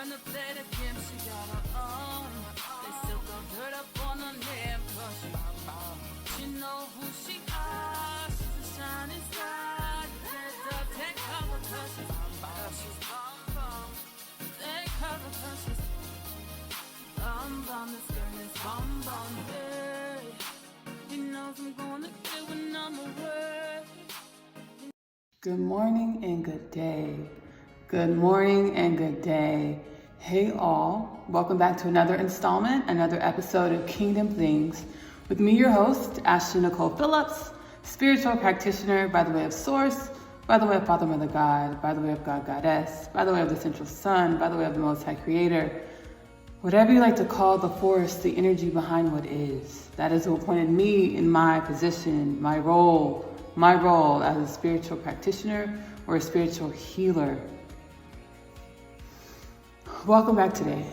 learn to play the game, she got her own. They still throw dirt up on her name, cause she know who she are. She's a shining star. Take cover cause she's bomb. Take cover cause she's bomb. This girl is bomb, yeah. He knows I'm gonna get when I'm away. Good morning and good day. Good morning and good day. Hey all, welcome back to another installment, another episode of Kingdom Things with me, your host, Asiyah Nicole Phillips, spiritual practitioner by the way of Source, by the way of Father, Mother, God, by the way of God, Goddess, by the way of the Central Sun, by the way of the Most High Creator, whatever you like to call the force, the energy behind what is. That is who appointed me in my position, my role as a spiritual practitioner or a spiritual healer. Welcome back today.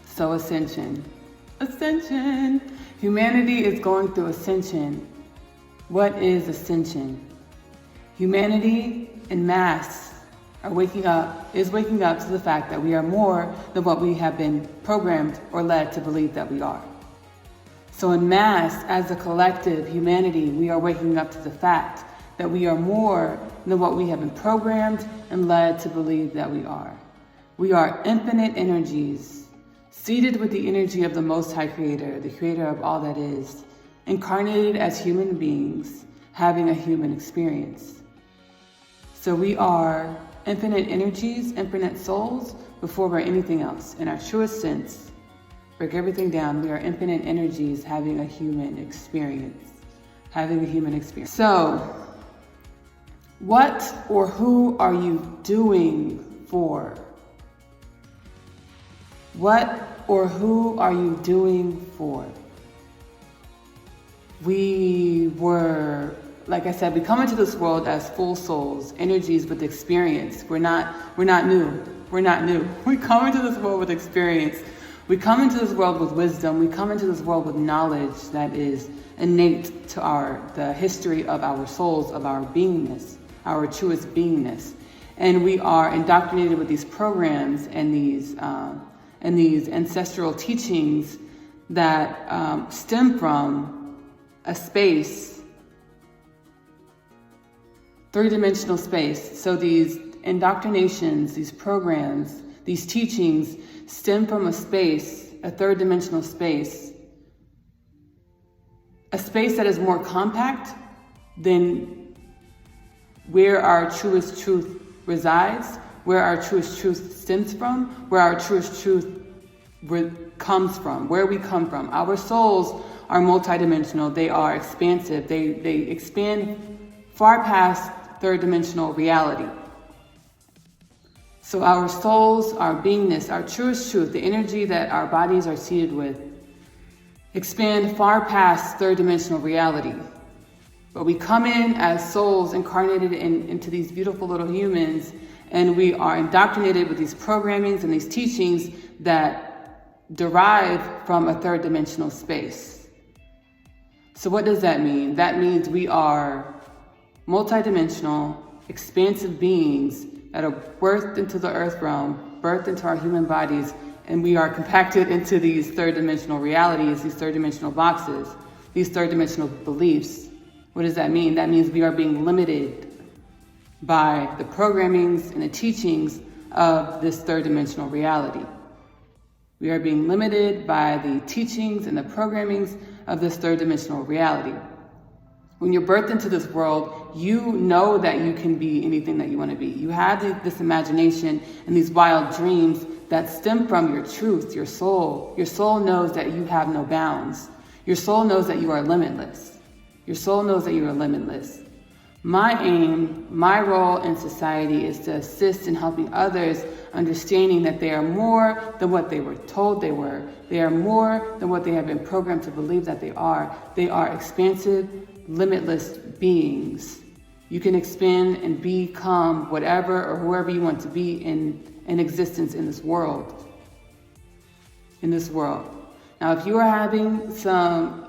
So ascension. Humanity is going through ascension. What is ascension? Humanity en masse is waking up to the fact that we are more than what we have been programmed or led to believe that we are. So en masse, as a collective humanity, we are waking up to the fact that we are more than what we have been programmed and led to believe that we are. We are infinite energies, seated with the energy of the Most High Creator, the creator of all that is, incarnated as human beings, having a human experience. So we are infinite energies, infinite souls, before we're anything else. In our truest sense, break everything down, we are infinite energies having a human experience. So, what or who are you doing for? What or who are you doing for? We were, like I said, we come into this world as full souls, energies with experience. We're not new. We come into this world with experience. We come into this world with wisdom. We come into this world with knowledge that is innate to the history of our souls, of our beingness, our truest beingness. And we are indoctrinated with these programs and these ancestral teachings that stem from a space, three-dimensional space. So these indoctrinations, these programs, these teachings stem from a space, a third-dimensional space, a space that is more compact than where our truest truth resides, where our truest truth stems from, where our truest truth comes from, where we come from. Our souls are multidimensional. They are expansive. They expand far past third-dimensional reality. So our souls, our beingness, our truest truth, the energy that our bodies are seated with, expand far past third-dimensional reality. But we come in as souls incarnated into these beautiful little humans, and we are indoctrinated with these programmings and these teachings that derive from a third-dimensional space. So what does that mean? That means we are multidimensional, expansive beings that are birthed into the earth realm, birthed into our human bodies, and we are compacted into these third-dimensional realities, these third-dimensional boxes, these third-dimensional beliefs. What does that mean? That means we are being limited by the programmings and the teachings of this third-dimensional reality. We are being limited by the teachings and the programmings of this third-dimensional reality. When you're birthed into this world, you know that you can be anything that you want to be. You have this imagination and these wild dreams that stem from your truth, your soul. Your soul knows that you have no bounds. Your soul knows that you are limitless. My aim, my role in society is to assist in helping others understanding that they are more than what they were told they were. They are more than what they have been programmed to believe that they are. They are expansive, limitless beings. You can expand and become whatever or whoever you want to be in existence in this world. Now, if you are having some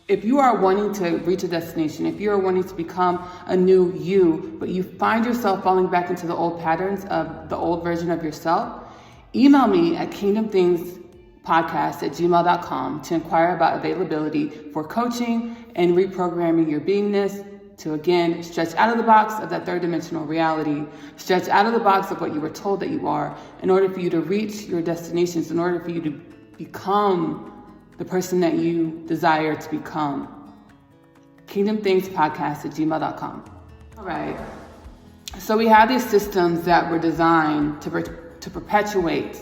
if you are wanting to reach a destination, if you are wanting to become a new you, but you find yourself falling back into the old patterns of the old version of yourself, email me at kingdomthingspodcast@gmail.com to inquire about availability for coaching and reprogramming your beingness to, again, stretch out of the box of that third dimensional reality, stretch out of the box of what you were told that you are, in order for you to reach your destinations, in order for you to become the person that you desire to become. kingdomthingspodcast@gmail.com. All right. So we have these systems that were designed to perpetuate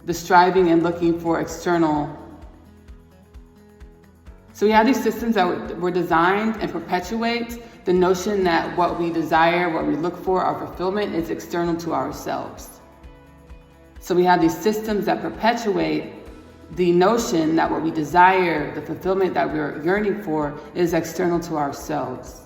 the striving and looking for external. So we have these systems that were designed and perpetuate the notion that what we desire, what we look for, our fulfillment is external to ourselves. So we have these systems that perpetuate the notion that what we desire, the fulfillment that we're yearning for, is external to ourselves.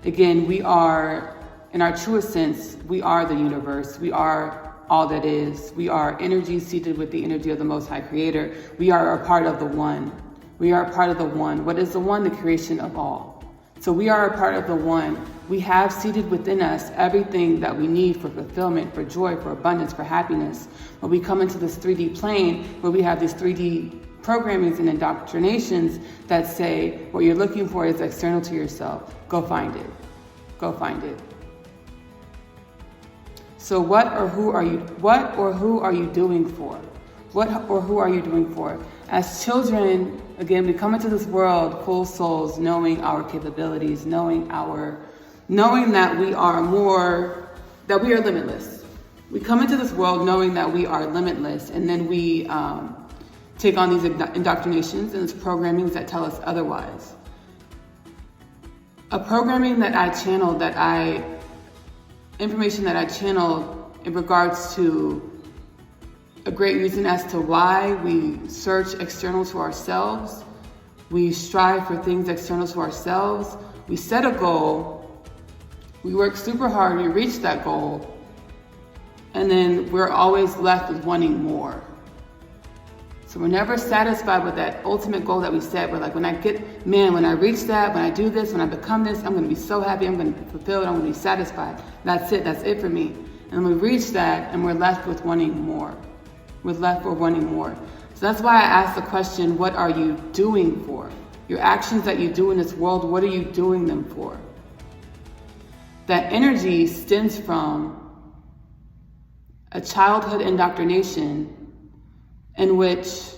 Again, we are, in our truest sense, we are the universe. We are all that is. We are energy seated with the energy of the Most High Creator. We are a part of the One. We are a part of the One. What is the One? The creation of all. So we are a part of the One. We have seated within us everything that we need for fulfillment, for joy, for abundance, for happiness. When we come into this 3D plane, where we have these 3D programmings and indoctrinations that say what you're looking for is external to yourself, go find it. Go find it. So what or who are you doing for? What or who are you doing for? As children, again, we come into this world full souls, knowing our capabilities, knowing that we are limitless. We come into this world knowing that we are limitless, and then we take on these indoctrinations and these programmings that tell us otherwise. A programming that I channeled, information that I channeled in regards to a great reason as to why we search external to ourselves. We strive for things external to ourselves. We set a goal. We work super hard. We reach that goal. And then we're always left with wanting more. So we're never satisfied with that ultimate goal that we set. We're like, when I reach that, when I do this, when I become this, I'm going to be so happy. I'm going to be fulfilled. I'm going to be satisfied. That's it. That's it for me. And we reach that and we're left with wanting more. We're left with wanting more. So that's why I asked the question, what are you doing for? Your actions that you do in this world, what are you doing them for? That energy stems from a childhood indoctrination in which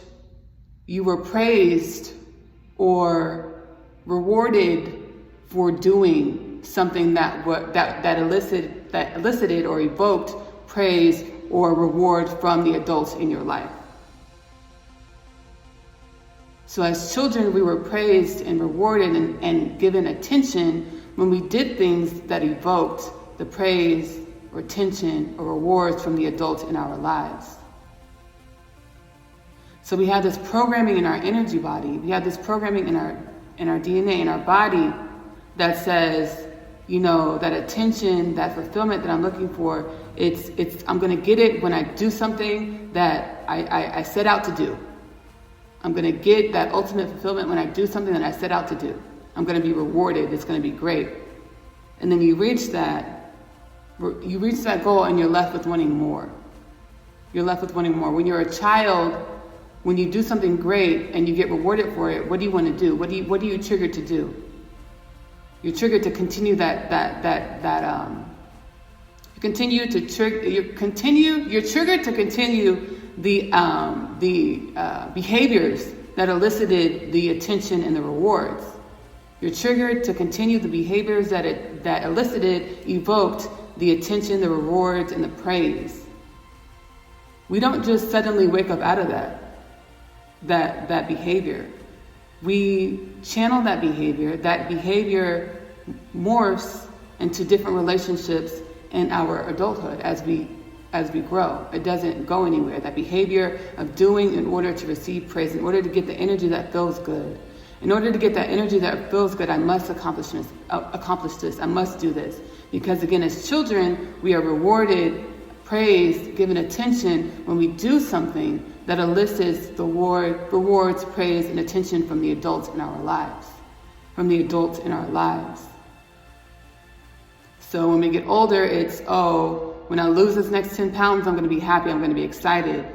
you were praised or rewarded for doing something that elicited or evoked praise or reward from the adults in your life. So as children, we were praised and rewarded and given attention when we did things that evoked the praise or attention or rewards from the adults in our lives. So we have this programming in our energy body. We have this programming in our DNA, in our body, that says, that attention, that fulfillment that I'm looking for, I'm going to get it when I do something that I set out to do. I'm going to get that ultimate fulfillment when I do something that I set out to do. I'm going to be rewarded. It's going to be great. And then you reach that goal and you're left with wanting more. You're left with wanting more. When you're a child, when you do something great and you get rewarded for it, what do you want to do? What are you triggered to do? You're triggered to continue you're triggered to continue the behaviors that elicited the attention and the rewards. You're triggered to continue the behaviors that evoked the attention, the rewards, and the praise. We don't just suddenly wake up out of that behavior. We channel that behavior. That behavior morphs into different relationships in our adulthood as we grow. It doesn't go anywhere. That behavior of doing in order to receive praise, in order to get the energy that feels good. In order to get that energy that feels good, I must accomplish this. I must do this. Because again, as children, we are rewarded, praised, given attention when we do something that elicits the rewards, praise, and attention from the adults in our lives. So when we get older, it's, oh, when I lose this next 10 pounds, I'm going to be happy. I'm going to be excited.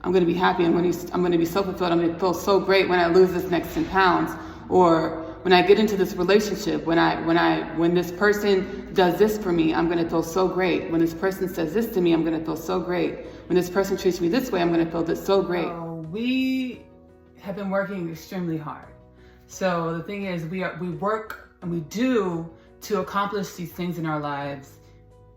I'm going to be happy. I'm going to be so fulfilled. I'm going to feel so great when I lose this next 10 pounds. Or when I get into this relationship, when this person does this for me, I'm going to feel so great. When this person says this to me, I'm going to feel so great. When this person treats me this way, I'm going to feel this so great. We have been working extremely hard. So the thing is, we work and we do to accomplish these things in our lives,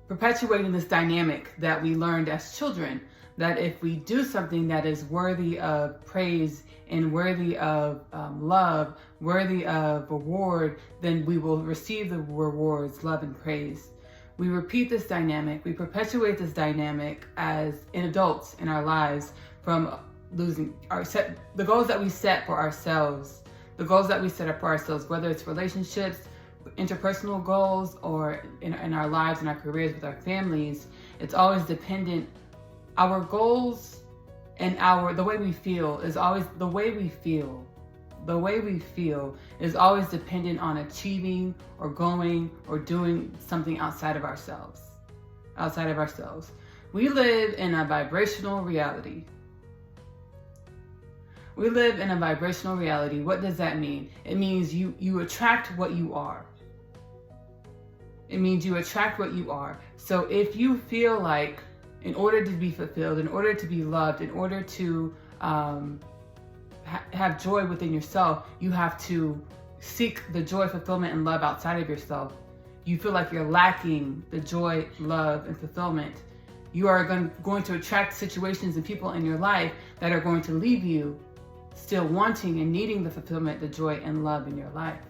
perpetuating this dynamic that we learned as children, that if we do something that is worthy of praise and worthy of love, worthy of reward, then we will receive the rewards, love, and praise. We repeat this dynamic, we perpetuate this dynamic as in adults in our lives from losing the goals that we set for ourselves, whether it's relationships, interpersonal goals, or in our lives, in our careers, with our families. It's always dependent. Our goals and the way we feel is always dependent on achieving or going or doing something outside of ourselves. We live in a vibrational reality. What does that mean? It means you attract what you are. So if you feel like, in order to be fulfilled, in order to be loved, in order to have joy within yourself, you have to seek the joy, fulfillment, and love outside of yourself. You feel like you're lacking the joy, love, and fulfillment. You are going to attract situations and people in your life that are going to leave you still wanting and needing the fulfillment, the joy, and love in your life,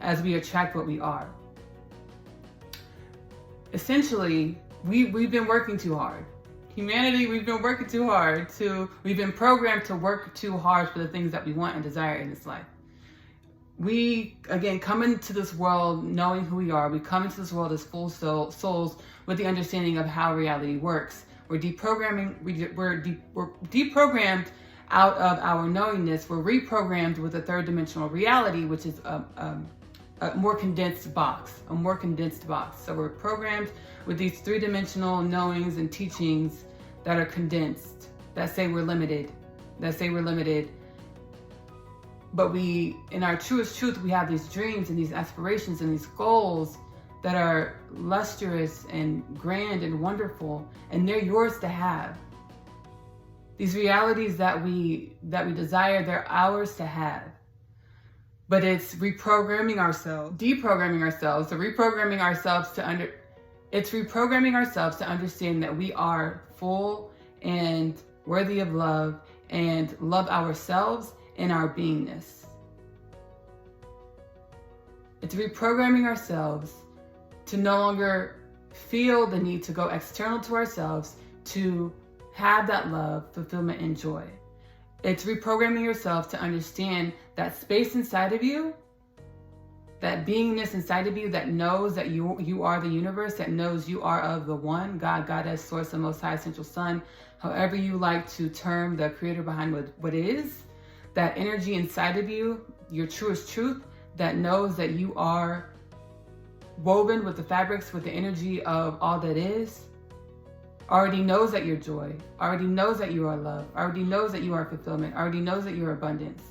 as we attract what we are. Essentially, we've been working too hard. Humanity, we've been working too hard. We've been programmed to work too hard for the things that we want and desire in this life. We, again, come into this world knowing who we are. We come into this world as full souls with the understanding of how reality works. We're deprogrammed out of our knowingness. We're reprogrammed with a third dimensional reality, which is a more condensed box. So we're programmed with these three-dimensional knowings and teachings that are condensed, that say we're limited. But in our truest truth, we have these dreams and these aspirations and these goals that are lustrous and grand and wonderful, and they're yours to have. These realities that we desire, they're ours to have. But it's deprogramming ourselves to understand that we are full and worthy of love, and love ourselves in our beingness. It's reprogramming ourselves to no longer feel the need to go external to ourselves to have that love, fulfillment, and joy. It's reprogramming yourself to understand that space inside of you, that beingness inside of you that knows that you are the universe, that knows you are of the one, God, Goddess, Source, the Most High, Central Sun, however you like to term the creator behind what is, that energy inside of you, your truest truth, that knows that you are woven with the fabrics, with the energy of all that is, already knows that you're joy, already knows that you are love, already knows that you are fulfillment, already knows that you are abundance.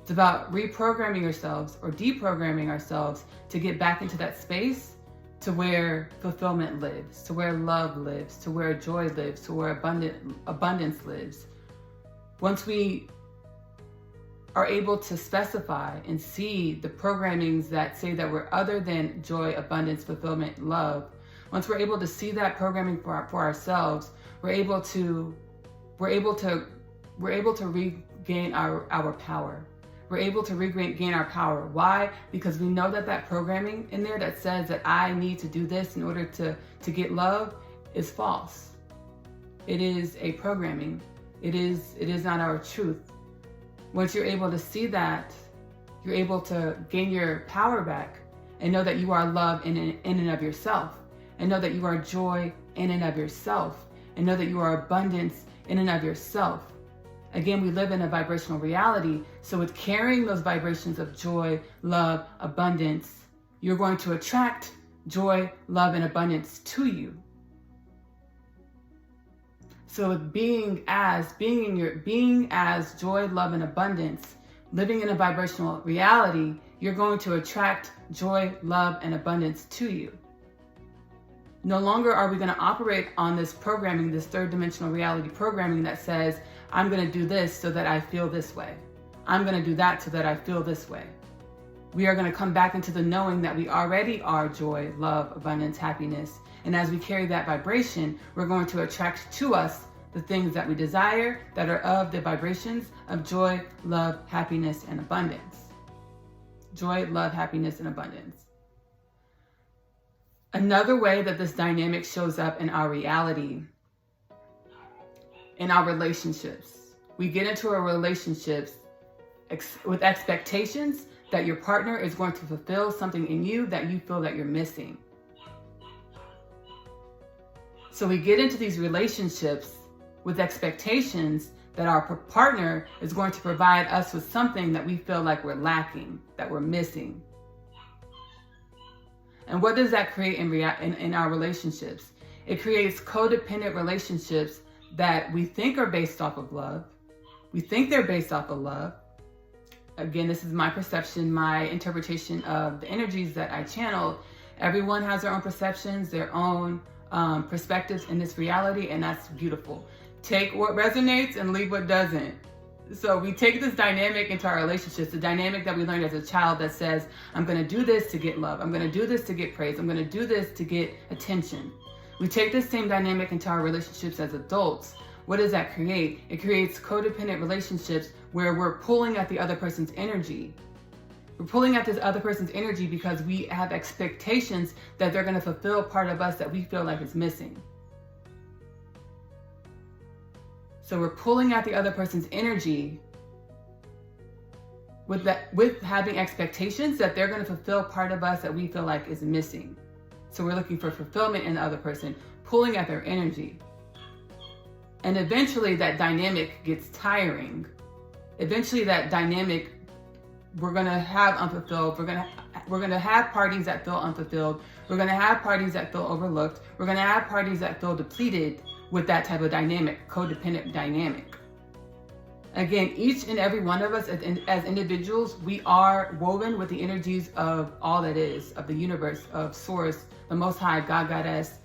It's about reprogramming ourselves or deprogramming ourselves to get back into that space to where fulfillment lives, to where love lives, to where joy lives, to where abundance lives. Once we are able to specify and see the programmings that say that we're other than joy, abundance, fulfillment, love, once we're able to see that programming for ourselves, we're able to regain our power. We're able to regain our power. Why? Because we know that programming in there that says that I need to do this in order to get love is false. It is a programming. It is not our truth. Once you're able to see that, you're able to gain your power back and know that you are love in and of yourself, and know that you are joy in and of yourself, and know that you are abundance in and of yourself. Again, we live in a vibrational reality, so with carrying those vibrations of joy, love, abundance, you're going to attract joy, love, and abundance to you. So with being as joy, love, and abundance, living in a vibrational reality, you're going to attract joy, love, and abundance to you. No longer are we going to operate on this programming, this third dimensional reality programming that says, I'm going to do this so that I feel this way. I'm going to do that so that I feel this way. We are going to come back into the knowing that we already are joy, love, abundance, happiness. And as we carry that vibration, we're going to attract to us the things that we desire that are of the vibrations of joy, love, happiness, and abundance. Joy, love, happiness, and abundance. Another way that this dynamic shows up in our reality, in our relationships. We get into our relationships with expectations that your partner is going to fulfill something in you that you feel that you're missing. So we get into these relationships with expectations that our partner is going to provide us with something that we feel like we're lacking, that we're missing. And what does that create in our relationships? It creates codependent relationships that we think are based off of love. We think they're based off of love. Again, this is my perception, my interpretation of the energies that I channeled. Everyone has their own perceptions, their own perspectives in this reality, and that's beautiful. Take what resonates and leave what doesn't. So we take this dynamic into our relationships, the dynamic that we learned as a child that says, I'm going to do this to get love. I'm going to do this to get praise. I'm going to do this to get attention. We take this same dynamic into our relationships as adults. What does that create? It creates codependent relationships where we're pulling at the other person's energy. We're pulling at this other person's energy because we have expectations that they're going to fulfill part of us that we feel like is missing. So we're pulling at the other person's energy with having expectations that they're going to fulfill part of us that we feel like is missing. So we're looking for fulfillment in the other person, pulling at their energy. And eventually that dynamic gets tiring. Eventually that dynamic, we're going to have unfulfilled. We're going to have parties that feel unfulfilled. We're going to have parties that feel overlooked. We're going to have parties that feel depleted with that type of dynamic, codependent dynamic. Again, each and every one of us as individuals, we are woven with the energies of all that is, of the universe, of Source, the Most High, God, Goddess,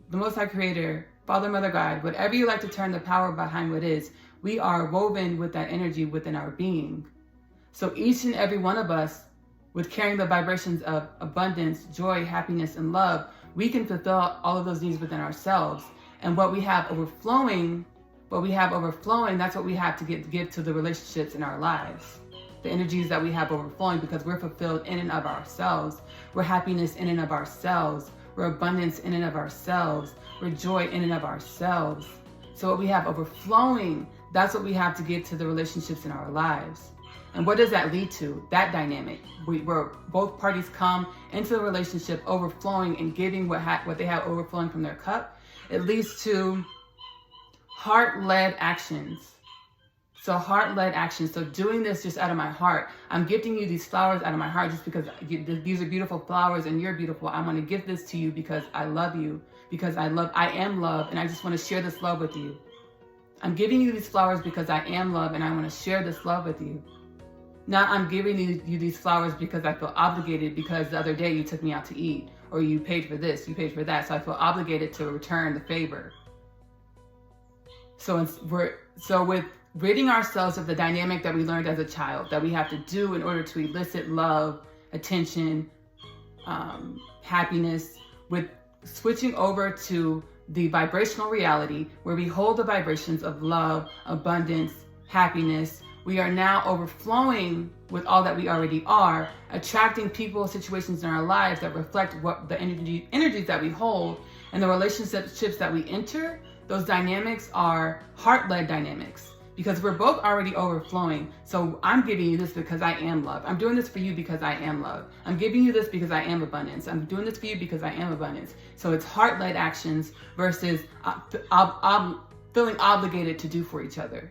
the Most High Creator, Father, Mother, God, whatever you like to term the power behind what is, we are woven with that energy within our being. So each and every one of us, with carrying the vibrations of abundance, joy, happiness, and love, we can fulfill all of those needs within ourselves. And what we have overflowing, that's what we have to give to the relationships in our lives. The energies that we have overflowing, because we're fulfilled in and of ourselves. We're happiness in and of ourselves. We're abundance in and of ourselves. We're joy in and of ourselves. So what we have overflowing, that's what we have to give to the relationships in our lives. And what does that lead to? That dynamic, where both parties come into the relationship overflowing and giving what they have overflowing from their cup. It leads to heart-led actions. So heart-led actions. So doing this just out of my heart. I'm gifting you these flowers out of my heart just because these are beautiful flowers and you're beautiful. I want to give this to you because I love you. Because I am love, and I just want to share this love with you. I'm giving you these flowers because I am love and I want to share this love with you. Not I'm giving you these flowers because I feel obligated because the other day you took me out to eat, or you paid for this, you paid for that, so I feel obligated to return the favor. So with ridding ourselves of the dynamic that we learned as a child, that we have to do in order to elicit love, attention, happiness, with switching over to the vibrational reality where we hold the vibrations of love, abundance, happiness. We are now overflowing with all that we already are, attracting people, situations in our lives that reflect what the energies that we hold, and the relationships that we enter. Those dynamics are heart-led dynamics, because we're both already overflowing. So I'm giving you this because I am love. I'm doing this for you because I am love. I'm giving you this because I am abundance. I'm doing this for you because I am abundance. So it's heart-led actions versus feeling obligated to do for each other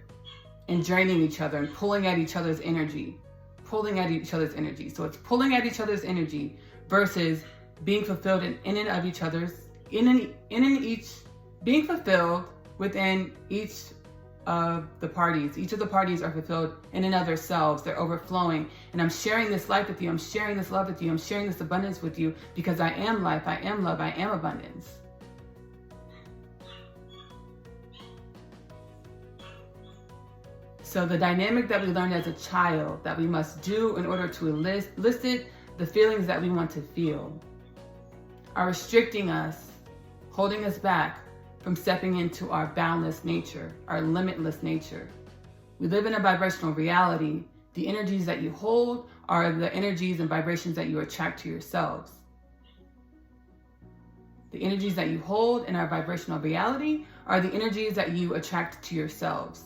and draining each other and pulling at each other's energy. So it's pulling at each other's energy versus being fulfilled in and of each other's, being fulfilled within each of the parties. Each of the parties are fulfilled in and of themselves. They're overflowing. And I'm sharing this life with you. I'm sharing this love with you. I'm sharing this abundance with you because I am life. I am love. I am abundance. So the dynamic that we learned as a child that we must do in order to elicit the feelings that we want to feel are restricting us, holding us back from stepping into our boundless nature, our limitless nature. We live in a vibrational reality. The energies that you hold are the energies and vibrations that you attract to yourselves. The energies that you hold in our vibrational reality are the energies that you attract to yourselves.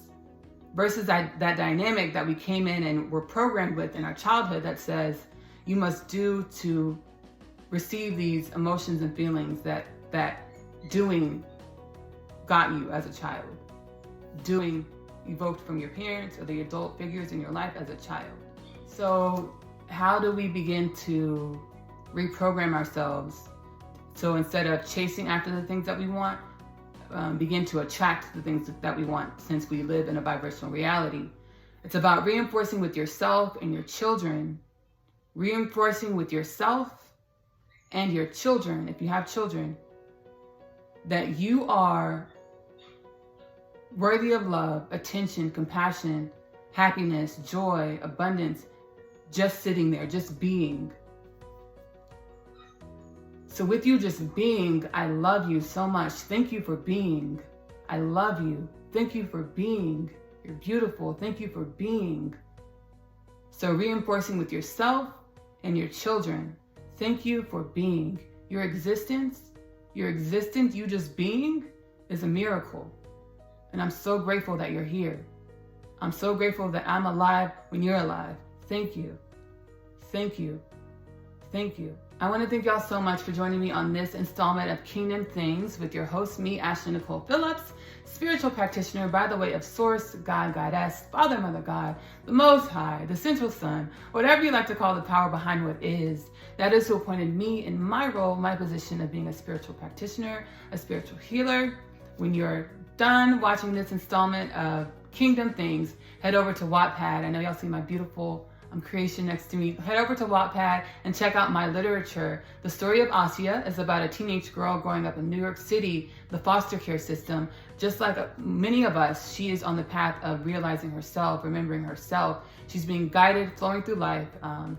Versus that dynamic that we came in and were programmed with in our childhood that says you must do to receive these emotions and feelings that doing got you as a child. Doing evoked from your parents or the adult figures in your life as a child. So how do we begin to reprogram ourselves so instead of chasing after the things that we want, begin to attract the things that we want, since we live in a vibrational reality? It's about reinforcing with yourself and your children, reinforcing with yourself and your children, if you have children, that you are worthy of love, attention, compassion, happiness, joy, abundance, just sitting there, just being. So with you just being, I love you so much. Thank you for being. I love you. Thank you for being. You're beautiful. Thank you for being. So reinforcing with yourself and your children. Thank you for being. Your existence, you just being is a miracle. And I'm so grateful that you're here. I'm so grateful that I'm alive when you're alive. Thank you. Thank you. Thank you. I want to thank y'all so much for joining me on this installment of Kingdom Things with your host, me, Ashley Nicole Phillips, spiritual practitioner by the way of Source, God, Goddess, Father, Mother, God, the Most High, the Central Sun, whatever you like to call the power behind what is. That is who appointed me in my role, my position of being a spiritual practitioner, a spiritual healer. When you're done watching this installment of Kingdom Things, head over to Wattpad. I know y'all see my beautiful creation next to me. Head over to Wattpad and check out my literature. The story of Asiyah is about a teenage girl growing up in New York City, the foster care system. Just like many of us, she is on the path of realizing herself, remembering herself. She's being guided, flowing through life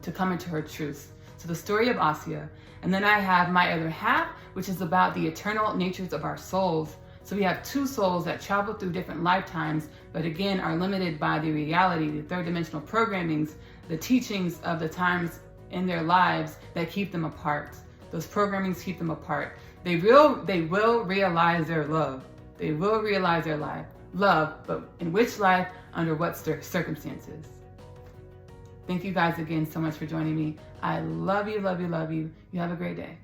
to come into her truth. So the story of Asiyah. And then I have my other half, which is about the eternal natures of our souls. So we have two souls that travel through different lifetimes, but again are limited by the reality, the third dimensional programmings, the teachings of the times in their lives that keep them apart. Those programmings keep them apart. They will realize their love. They will realize their love, but in which life, under what circumstances? Thank you guys again so much for joining me. I love you, love you, love you. You have a great day.